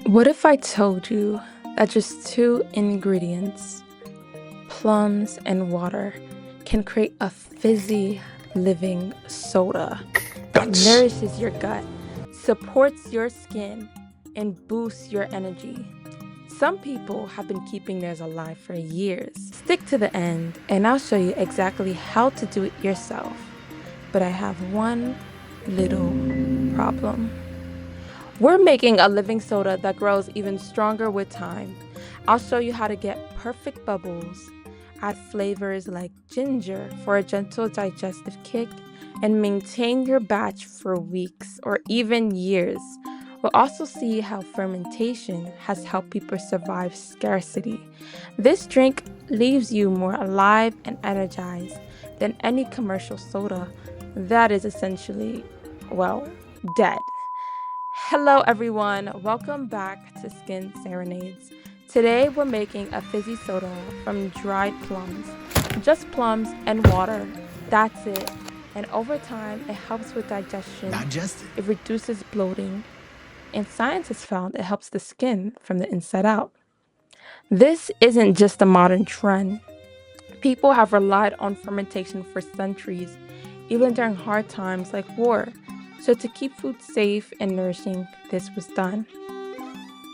What if I told you that just two ingredients, plums and water, can create a fizzy living soda that nourishes your gut, supports your skin, and boosts your energy? Some people have been keeping theirs alive for years. Stick to the end, and I'll show you exactly how to do it yourself. But I have one little problem. We're making a living soda that grows even stronger with time. I'll show you how to get perfect bubbles, add flavors like ginger for a gentle digestive kick, and maintain your batch for weeks or even years. We'll also see how fermentation has helped people survive scarcity. This drink leaves you more alive and energized than any commercial soda that is essentially, well, dead. Hello everyone, welcome back to Skin Serenades. Today we're making a fizzy soda from dried plums. Just plums and water, that's it. And over time it helps with digestion, it reduces bloating, and science has found it helps the skin from the inside out. This isn't just a modern trend. People have relied on fermentation for centuries, even during hard times like war. So to keep food safe and nourishing, this was done.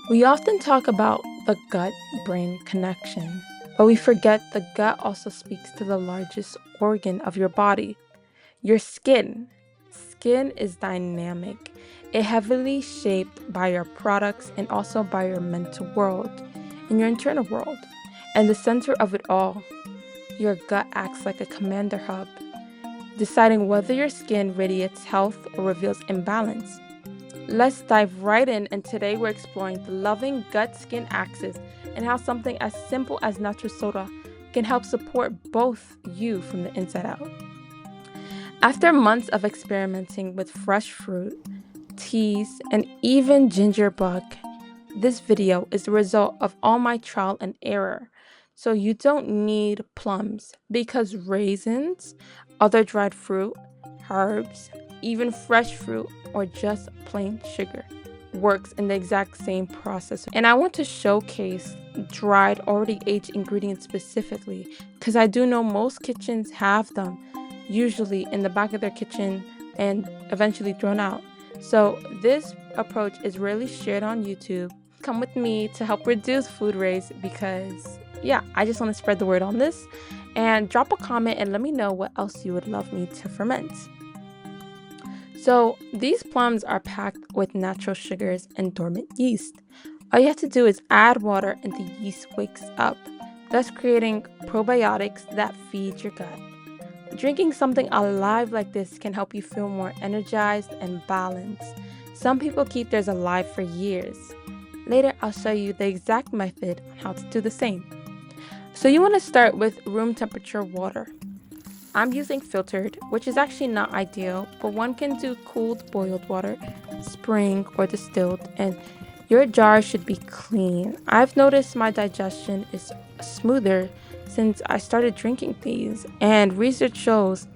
We often talk about the gut-brain connection, but we forget the gut also speaks to the largest organ of your body, your skin. Skin is dynamic. It's heavily shaped by your products and also by your mental world and your internal world. And the center of it all, your gut acts like a commander hub, deciding whether your skin radiates health or reveals imbalance. Let's dive right in, and today we're exploring the loving gut-skin axis and how something as simple as natural soda can help support both you from the inside out. After months of experimenting with fresh fruit, teas, and even ginger bug, this video is the result of all my trial and error. So you don't need plums because raisins, other dried fruit, herbs, even fresh fruit, or just plain sugar works in the exact same process. And I want to showcase dried, already aged ingredients specifically because I do know most kitchens have them, usually in the back of their kitchen and eventually thrown out. So this approach is rarely shared on YouTube. Come with me to help reduce food waste because I just want to spread the word on this. And drop a comment and let me know what else you would love me to ferment. So these plums are packed with natural sugars and dormant yeast. All you have to do is add water and the yeast wakes up, thus creating probiotics that feed your gut. Drinking something alive like this can help you feel more energized and balanced. Some people keep theirs alive for years. Later, I'll show you the exact method on how to do the same. So you want to start with room temperature water. I'm using filtered, which is actually not ideal, but one can do cooled boiled water, spring, or distilled, and your jar should be clean. I've noticed my digestion is smoother since I started drinking these, and research shows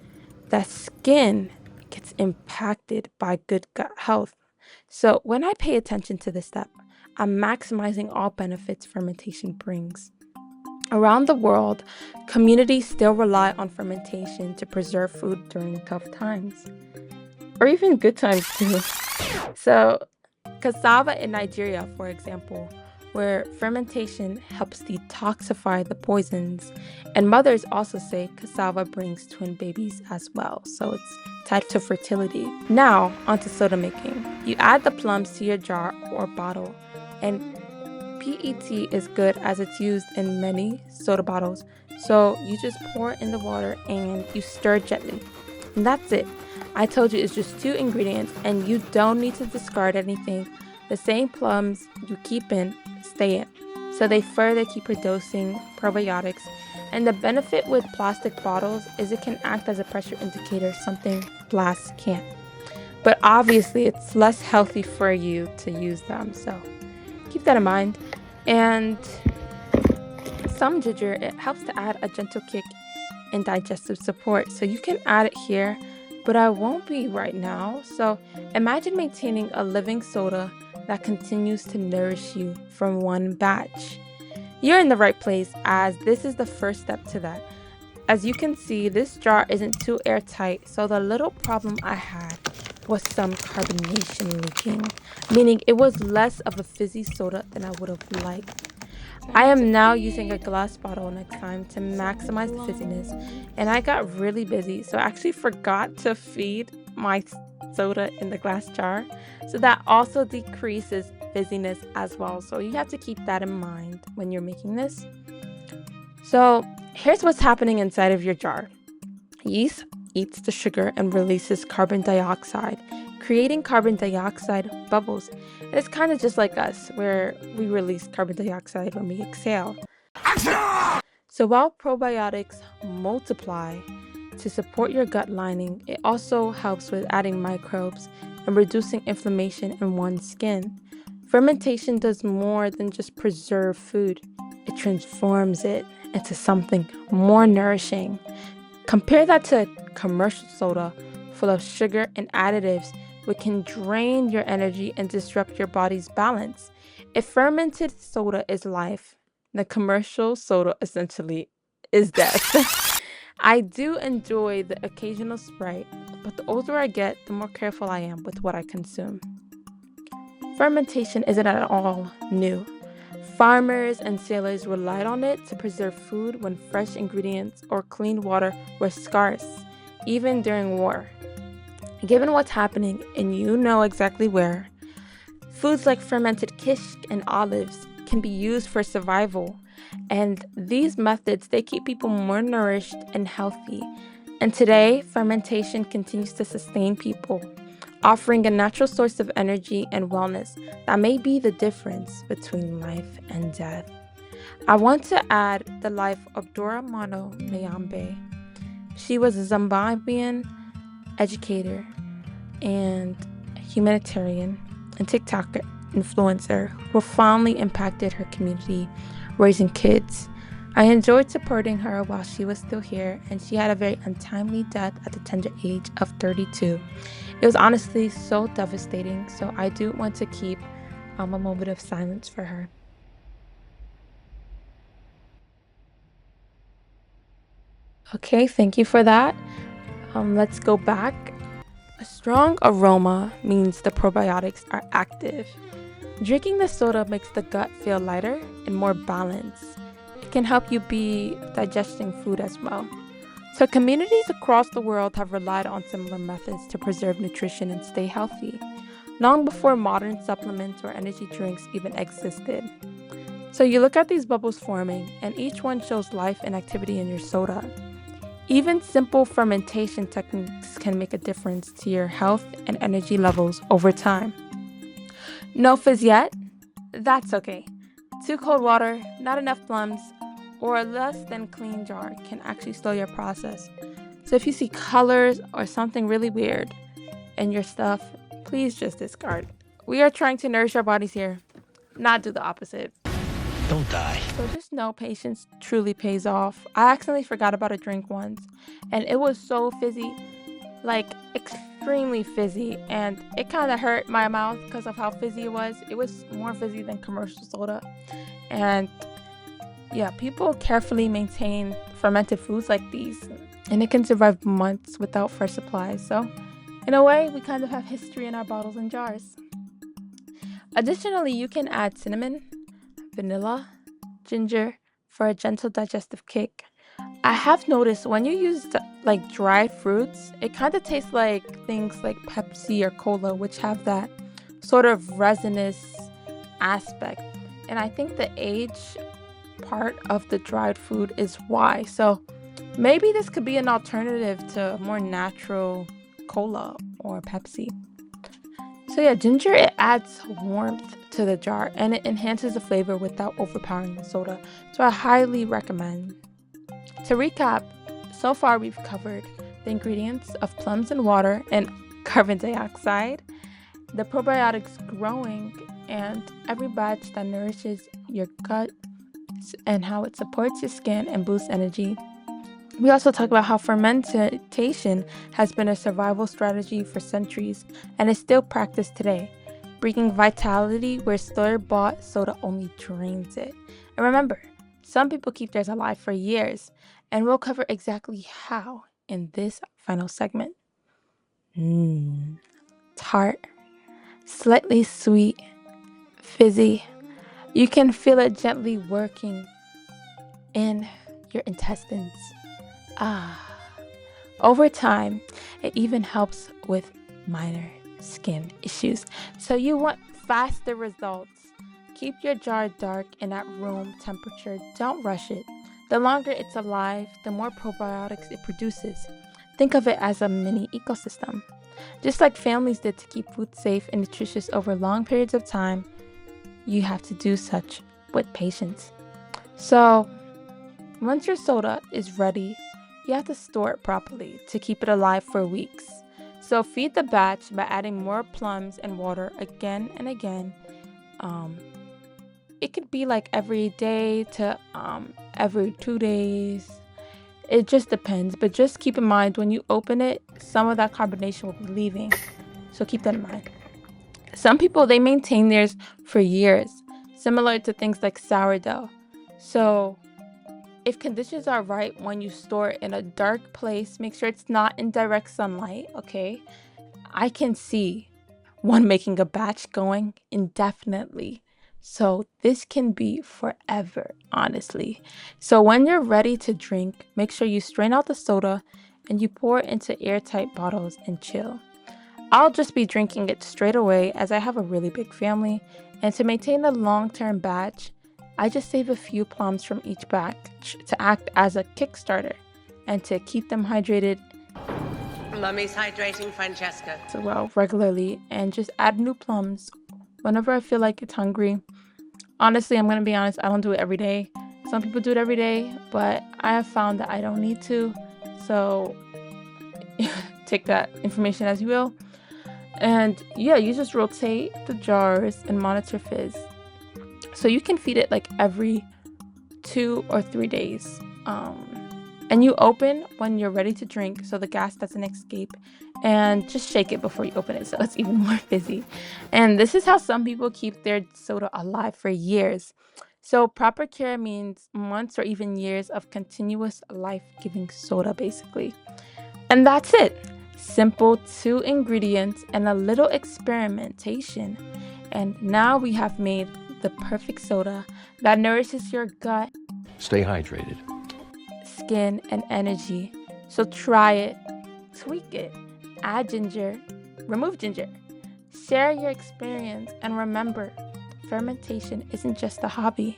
that skin gets impacted by good gut health. So when I pay attention to this step, I'm maximizing all benefits fermentation brings. Around the world, communities still rely on fermentation to preserve food during tough times, or even good times too. So, cassava in Nigeria, for example, where fermentation helps detoxify the poisons, and mothers also say cassava brings twin babies as well, so it's tied to fertility. Now, onto soda making. You add the plums to your jar or bottle, and PET is good as it's used in many soda bottles, so you just pour in the water and you stir gently. And that's it. I told you it's just two ingredients and you don't need to discard anything. The same plums you keep in, stay in. So they further keep producing probiotics. And the benefit with plastic bottles is it can act as a pressure indicator, something glass can't. But obviously it's less healthy for you to use them, so keep that in mind. And some ginger, it helps to add a gentle kick and digestive support. So you can add it here, but I won't be right now. So imagine maintaining a living soda that continues to nourish you from one batch. You're in the right place, as this is the first step to that. As you can see, this jar isn't too airtight, so the little problem I had was some carbonation leaking, meaning it was less of a fizzy soda than I would have liked. I am now using a glass bottle next time to maximize the fizziness, and I got really busy, so I actually forgot to feed my soda in the glass jar, so that also decreases fizziness as well. So you have to keep that in mind when you're making this. So here's what's happening inside of your jar. Yeast eats the sugar and releases carbon dioxide, creating carbon dioxide bubbles. And it's kind of just like us, where we release carbon dioxide when we exhale. So while probiotics multiply to support your gut lining, it also helps with adding microbes and reducing inflammation in one's skin. Fermentation does more than just preserve food. It transforms it into something more nourishing. Compare that to commercial soda full of sugar and additives, which can drain your energy and disrupt your body's balance. If fermented soda is life, the commercial soda essentially is death. I do enjoy the occasional Sprite, but the older I get, the more careful I am with what I consume. Fermentation isn't at all new. Farmers and sailors relied on it to preserve food when fresh ingredients or clean water were scarce, even during war. Given what's happening, and you know exactly where, foods like fermented kish and olives can be used for survival. And these methods, they keep people more nourished and healthy. And today, fermentation continues to sustain people, offering a natural source of energy and wellness that may be the difference between life and death. I want to add the life of Dora Mano Nyambe. She was a Zimbabwean educator and humanitarian and TikTok influencer who profoundly impacted her community raising kids. I enjoyed supporting her while she was still here, and she had a very untimely death at the tender age of 32. It was honestly so devastating, so I do want to keep a moment of silence for her. Okay, thank you for that. Let's go back. A strong aroma means the probiotics are active. Drinking the soda makes the gut feel lighter and more balanced. It can help you be digesting food as well. So communities across the world have relied on similar methods to preserve nutrition and stay healthy, long before modern supplements or energy drinks even existed. So you look at these bubbles forming, and each one shows life and activity in your soda. Even simple fermentation techniques can make a difference to your health and energy levels over time. No fizz yet? That's okay. Too cold water, not enough plums, or a less than clean jar can actually slow your process. So if you see colors or something really weird in your stuff, please just discard. We are trying to nourish our bodies here, not do the opposite. Don't die. So just know patience truly pays off. I accidentally forgot about a drink once, and it was so fizzy, like extremely fizzy, and it kind of hurt my mouth because of how fizzy it was. It was more fizzy than commercial soda. And yeah, people carefully maintain fermented foods like these, and it can survive months without fresh supplies. So in a way, we kind of have history in our bottles and jars. Additionally, you can add cinnamon, vanilla, ginger for a gentle digestive kick. I have noticed when you use like dried fruits, it kind of tastes like things like Pepsi or Cola, which have that sort of resinous aspect. And I think the age part of the dried food is why. So maybe this could be an alternative to more natural Cola or Pepsi. So yeah, ginger, it adds warmth to the jar and it enhances the flavor without overpowering the soda. So I highly recommend. To recap, so far we've covered the ingredients of plums and water and carbon dioxide, the probiotics growing, and every batch that nourishes your gut and how it supports your skin and boosts energy. We also talk about how fermentation has been a survival strategy for centuries and is still practiced today, bringing vitality where store-bought soda only drains it. And remember, some people keep theirs alive for years, and we'll cover exactly how in this final segment. Tart, slightly sweet, fizzy. You can feel it gently working in your intestines. Over time, it even helps with minor skin issues. So you want faster results. Keep your jar dark and at room temperature. Don't rush it. The longer it's alive, the more probiotics it produces. Think of it as a mini ecosystem. Just like families did to keep food safe and nutritious over long periods of time, you have to do such with patience. So, once your soda is ready, you have to store it properly to keep it alive for weeks. So feed the batch by adding more plums and water again and again. It could be like every day to every 2 days. It just depends, but just keep in mind when you open it, some of that carbonation will be leaving. So keep that in mind. Some people, they maintain theirs for years, similar to things like sourdough. So if conditions are right when you store it in a dark place, make sure it's not in direct sunlight, okay? I can see one making a batch going indefinitely. So this can be forever, honestly. So when you're ready to drink, make sure you strain out the soda and you pour it into airtight bottles and chill. I'll just be drinking it straight away as I have a really big family, and to maintain a long-term batch, I just save a few plums from each batch to act as a kickstarter and to keep them hydrated Mummy's hydrating Francesca. so well regularly, and just add new plums whenever I feel like it's hungry. Honestly, I'm gonna be honest, I don't do it every day. Some people do it every day, but I have found that I don't need to. So take that information as you will. And yeah, you just rotate the jars and monitor fizz. So you can feed it like every 2 or 3 days. And you open when you're ready to drink so the gas doesn't escape, and just shake it before you open it so it's even more fizzy. And this is how some people keep their soda alive for years. So proper care means months or even years of continuous life-giving soda, basically. And that's it. Simple 2 ingredients and a little experimentation. And now we have made the perfect soda that nourishes your gut, Stay hydrated. skin, and energy. So try it, tweak it, add ginger, remove ginger, share your experience, and remember, fermentation isn't just a hobby.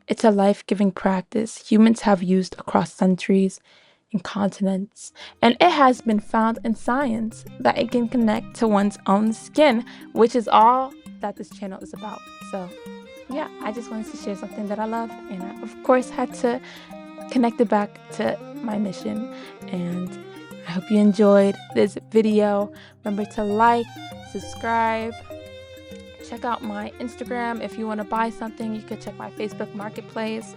It's a life-giving practice humans have used across centuries and continents, and it has been found in science that it can connect to one's own skin, which is all that this channel is about. So yeah, I just wanted to share something that I love, and I of course had to connect it back to my mission. And I hope you enjoyed this video. Remember to like, subscribe, check out my Instagram. If you want to buy something, you could check my Facebook Marketplace.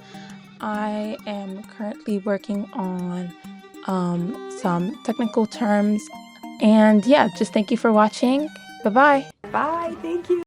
I am currently working on some technical terms. And yeah, just thank you for watching. Bye-bye. Bye, thank you.